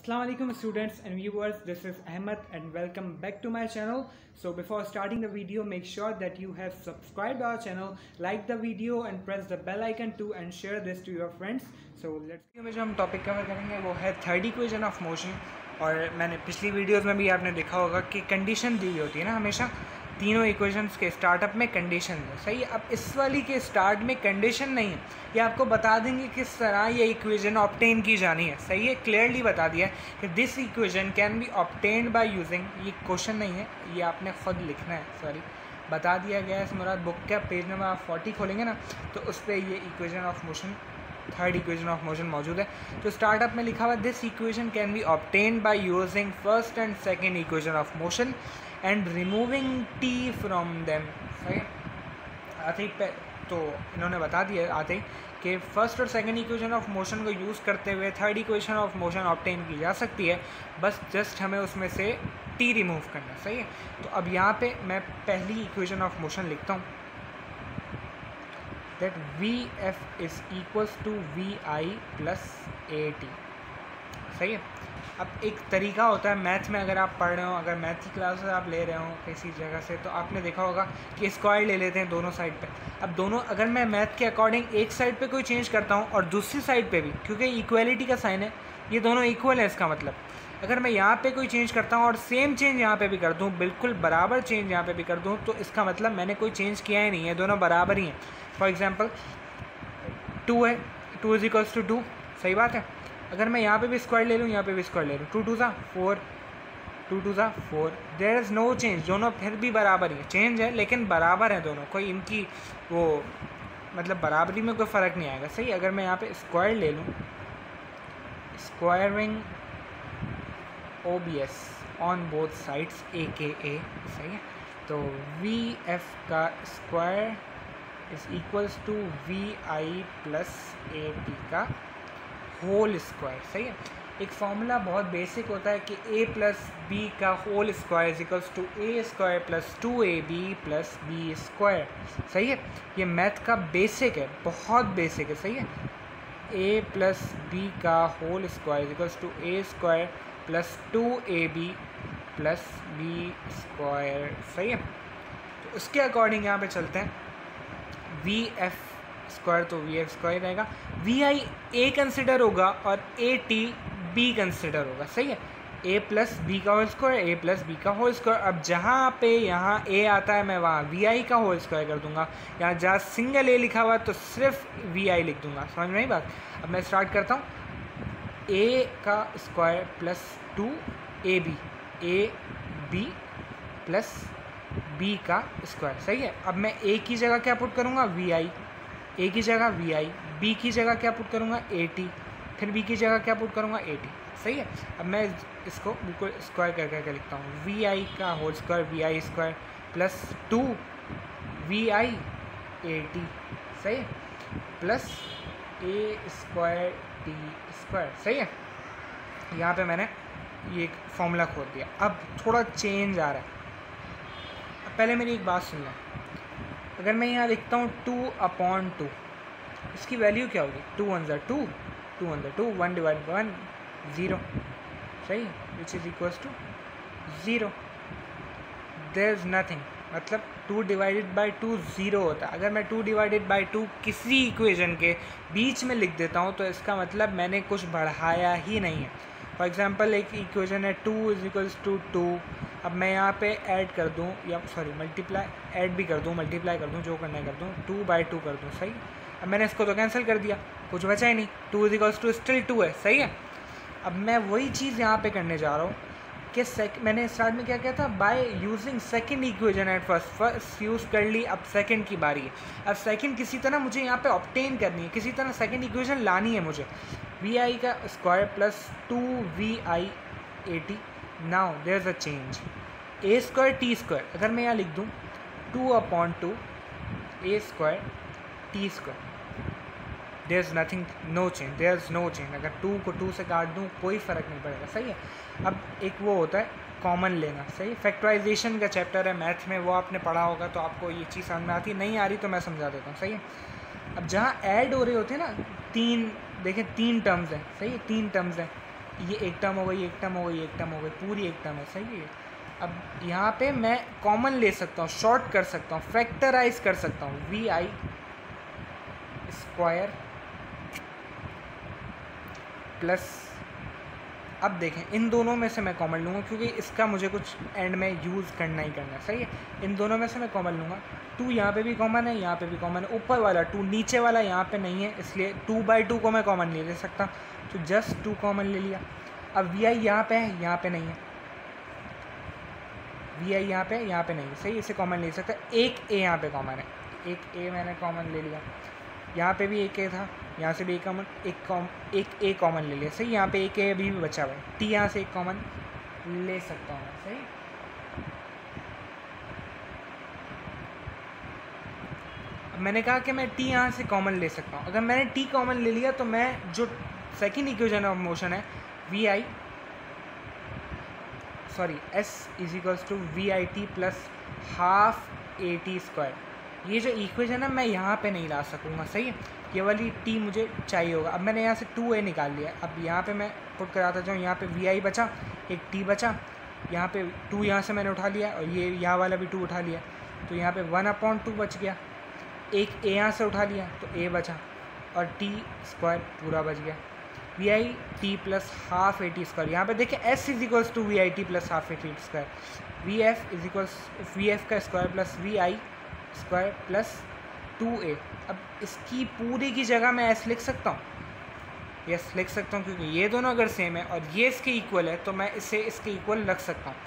Assalamualaikum students and viewers, this is Ahmed and welcome back to my channel. So before starting the video, make sure that you have subscribed our channel, like the video and press the bell icon too and share this to your friends. So let's में जो हम topic cover करेंगे वो है third equation of motion. और मैंने पिछली videos में भी आपने देखा होगा कि कंडीशन दी होती है ना, हमेशा तीनों इक्वेशंस के स्टार्टअप में कंडीशन है। सही है। अब इस वाली के स्टार्ट में कंडीशन नहीं है, ये आपको बता देंगे किस तरह ये इक्वेशन ऑब्टेन की जानी है। सही है, क्लियरली बता दिया है कि this equation can be obtained by using, ये क्वेश्चन नहीं है, ये आपने खुद लिखना है। सॉरी, बता दिया गया है। मुराद बुक का पेज नंबर आप 40 खोलेंगे ना तो उस पर ये equation of motion, third equation of motion मौजूद है। तो स्टार्टअप में लिखा हुआ this equation can be obtained by using first and second equation of motion and removing T from them. सही आते ही तो इन्होंने बता दिया आते ही कि फर्स्ट और सेकंड इक्वेशन ऑफ मोशन को यूज़ करते हुए third equation of motion obtain की जा सकती है, बस जस्ट हमें उसमें से टी रिमूव करना है। सही है। तो अब यहाँ पे मैं पहली इक्वेशन ऑफ मोशन लिखता हूँ that V F is equals to V I plus A T. सही है। अब एक तरीका होता है मैथ में, अगर आप पढ़ रहे हो, अगर मैथ की क्लासेस आप ले रहे हो किसी जगह से, तो आपने देखा होगा कि स्क्वायर ले लेते हैं दोनों साइड पे। अब दोनों, अगर मैं मैथ के अकॉर्डिंग एक साइड पे कोई चेंज करता हूँ और दूसरी साइड पे भी, क्योंकि इक्वलिटी का साइन है, ये दोनों इक्वल है, इसका मतलब अगर मैं यहाँ पे कोई चेंज करता हूँ और सेम चेंज यहाँ पे भी कर दूँ, बिल्कुल बराबर चेंज यहाँ पे भी कर दूँ, तो इसका मतलब मैंने कोई चेंज किया ही नहीं है, दोनों बराबर ही हैं। फॉर एग्जाम्पल 2 है, 2 इज इक्वल्स टू 2। सही बात है। अगर मैं यहाँ पे भी स्क्वायर ले लूँ, यहाँ पे भी स्क्वायर ले लूँ, 2 2 ज़ा 4, 2 2 ज़ा 4, देयर इज़ नो चेंज, दोनों फिर भी बराबर ही है। चेंज है लेकिन बराबर है दोनों, कोई इनकी वो मतलब बराबरी में कोई फ़र्क नहीं आएगा। सही। अगर मैं यहाँ पे स्क्वायर ले लूँ, squaring OBS on both sides AKA। सही है। तो वी एफ का square is equals to V I plus A T का होल स्क्वायर। सही है। एक फॉर्मूला बहुत बेसिक होता है कि a प्लस बी का whole square is equals to A square plus 2ab plus B square. सही है। ये मैथ का बेसिक है, बहुत बेसिक है। सही है। a प्लस बी का whole square is equals to A square plus 2ab plus B square. सही है। तो उसके अकॉर्डिंग यहाँ पे चलते हैं, वी एफ स्क्वायर तो वी एफ स्क्वायर रहेगा, वी आई ए कंसिडर होगा और ए टी बी कंसिडर होगा। सही है। ए प्लस बी का whole square, A plus B का होल स्क्वायर। अब जहाँ पे यहाँ ए आता है मैं वहाँ वी आई का होल स्क्वायर कर दूंगा, यहाँ जहाँ सिंगल ए लिखा हुआ है तो सिर्फ वी आई लिख दूंगा। समझ में आई बात। अब मैं स्टार्ट करता हूँ, ए का square plus 2ab plus B का स्क्वायर। सही है। अब मैं ए की जगह क्या पुट करूँगा, वी आई, ए की जगह वी आई, बी की जगह क्या पुट करूँगा, ए टी, फिर बी की जगह क्या पुट करूँगा, ए टी। सही है। अब मैं इसको बिल्कुल स्क्वायर कर करके लिखता हूँ, वी आई का whole square V I square plus 2 V I A T. सही है। Plus A square T square. सही है। यहाँ पे मैंने ये एक फॉर्मूला खोल दिया। अब थोड़ा चेंज आ रहा है। अब पहले मेरी एक बात सुन लें, अगर मैं यहाँ लिखता हूँ 2/2, इसकी वैल्यू क्या होगी, 2 1 ज़ा 2, 2 1 ज़ा 2, 1 डिवाइड बाय 1 0। सही है। Which is equals to 0। There is nothing, मतलब 2 डिवाइडेड बाई 2 0 होता है। अगर मैं 2 डिवाइडेड बाई 2 किसी इक्वेशन के बीच में लिख देता हूँ तो इसका मतलब मैंने कुछ बढ़ाया ही नहीं है। फॉर एग्जांपल एक इक्वेशन है 2 इज इक्वल्स टू 2। अब मैं यहाँ पे ऐड कर दूँ, या सॉरी मल्टीप्लाई, ऐड भी कर दूँ, मल्टीप्लाई कर दूँ, जो करना है कर दूँ, 2/2 कर दूँ। सही। अब मैंने इसको तो कैंसिल कर दिया, कुछ बचा ही नहीं, 2 इज इक्वल्स टू स्टिल 2 है। सही है। अब मैं वही चीज़ यहाँ पे करने जा रहा हूँ कि मैंने स्टार्ट में क्या किया था, by using second equation at first use कर ली, अब सेकंड की बारी है। अब सेकंड किसी तरह मुझे यहाँ पे ऑब्टेन करनी है, किसी तरह सेकंड इक्वेशन लानी है मुझे, वी आई का square plus 2 V I A T. Now there is a change, A square T square. अगर मैं यहाँ लिख दूँ 2/2 A square T square, there is nothing, no change, there is no change. अगर 2 को 2 से काट दूँ कोई फ़र्क नहीं पड़ेगा। सही है। अब एक वो होता है कॉमन लेना। सही। फैक्टराइजेशन का चैप्टर है मैथ में, वो आपने पढ़ा होगा तो आपको ये चीज़ समझ में आती है, नहीं आ रही तो मैं समझा देता हूँ। सही है। अब जहाँ ऐड हो रहे होते हैं ना, 3 देखें 3 टर्म्स हैं। सही है। 3 टर्म्स हैं, ये एक टर्म हो गई, एक टर्म हो गई, एक टर्म हो गई, पूरी एक टर्म है, सही है। अब यहाँ पे मैं कॉमन ले सकता हूँ, शॉर्ट कर सकता हूँ, फैक्टराइज कर सकता हूँ, वी आई स्क्वायर प्लस, अब देखें इन दोनों में से मैं कॉमन लूँगा क्योंकि इसका मुझे कुछ एंड में यूज़ करना ही करना है, सही है। इन दोनों में से मैं कॉमन लूँगा, 2 यहाँ पे भी कॉमन है, यहाँ पे भी कॉमन है, ऊपर वाला 2 नीचे वाला यहाँ पे नहीं है, इसलिए 2/2 को मैं कॉमन नहीं ले सकता, तो जस्ट 2 कॉमन ले लिया। अब वी आई यहाँ पे है, यहाँ पे नहीं है, वी आई यहाँ पे नहीं है, सही, इसे कॉमन ले सकता। एक ए यहाँ पे कॉमन है, एक ए मैंने कॉमन ले लिया, यहाँ पे भी एक ए था, यहाँ से भी एक कॉमन, एक ए कॉमन ले लिया, सही। यहाँ पे एक ए अभी भी बचा हुआ है, टी यहाँ से एक कॉमन ले सकता हूँ, सही। अब मैंने कहा कि मैं टी यहाँ से कॉमन ले सकता हूँ। अगर मैंने टी कॉमन ले लिया तो मैं जो सेकेंड इक्वेशन ऑफ मोशन है V I S is equals to V I T plus half A T square, ये जो इक्वेशन है मैं यहाँ पे नहीं ला सकूँगा, सही है। ये वाली टी मुझे चाहिए होगा। अब मैंने यहाँ से 2a निकाल लिया, अब यहाँ पे मैं पुट कराता जाऊँ, यहाँ पे vi बचा, एक t बचा, यहाँ पे 2 यहाँ से मैंने उठा लिया और ये यहाँ वाला भी 2 उठा लिया, तो यहाँ पे 1/2 बच गया। एक a यहाँ से उठा लिया तो a बचा और t स्क्वायर पूरा बच गया, vi t plus half A T square. यहाँ पे देखिए s is equals to vi t plus half A T square, vf is equals vf का square plus vi square plus 2a। अब इसकी पूरी की जगह मैं s लिख सकता हूँ, यस लिख सकता हूँ, क्योंकि ये दोनों अगर सेम है और ये इसके इक्वल है तो मैं इसे इसके इक्वल रख सकता हूँ।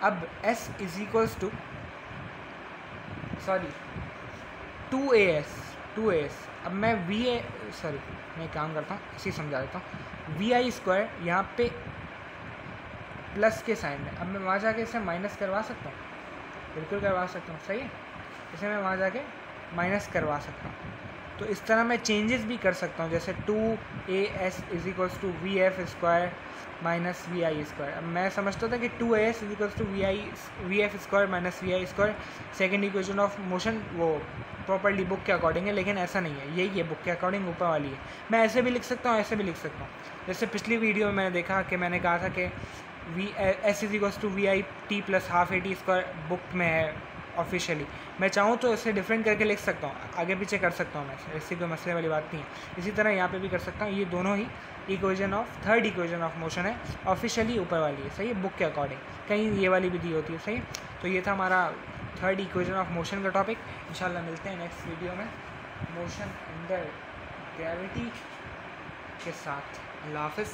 अब s is equals to 2as। अब मैं मैं काम करता हूँ, इसी समझा देता हूँ। vi स्क्वायर यहाँ पे प्लस के साइन में, अब मैं वहाँ जाके इसे माइनस करवा सकता हूँ, बिल्कुल करवा सकता हूँ, सही है। इसे मैं वहाँ जाके माइनस करवा सकता हूँ, तो इस तरह मैं चेंजेस भी कर सकता हूँ, जैसे 2as is equals to V F square minus V I square. अब मैं समझता था कि 2as is equals to V F square minus V I square second equation of motion, वो प्रॉपर्ली बुक के अकॉर्डिंग है, लेकिन ऐसा नहीं है, यही है बुक के अकॉर्डिंग ऊपर वाली है। मैं ऐसे भी लिख सकता हूँ, ऐसे भी लिख सकता हूँ। जैसे पिछली वीडियो में मैंने देखा कि मैंने कहा था कि S is equals to V I T plus half A T square book में है ऑफिशियली। मैं चाहूँ तो इसे डिफरेंट करके लिख सकता हूँ, आगे पीछे कर सकता हूँ मैं, ऐसी कोई मसले वाली बात नहीं है। इसी तरह यहाँ पे भी कर सकता हूँ। ये दोनों ही थर्ड इक्वेशन ऑफ मोशन है, ऑफिशियली ऊपर वाली है, सही है, बुक के अकॉर्डिंग। कहीं ये वाली भी दी होती है, सही। तो ये था हमारा थर्ड इक्वेशन ऑफ मोशन का टॉपिक। इंशाल्लाह मिलते हैं नेक्स्ट वीडियो में मोशन अंडर ग्रेविटी के साथ। अल्लाह हाफ़िज़।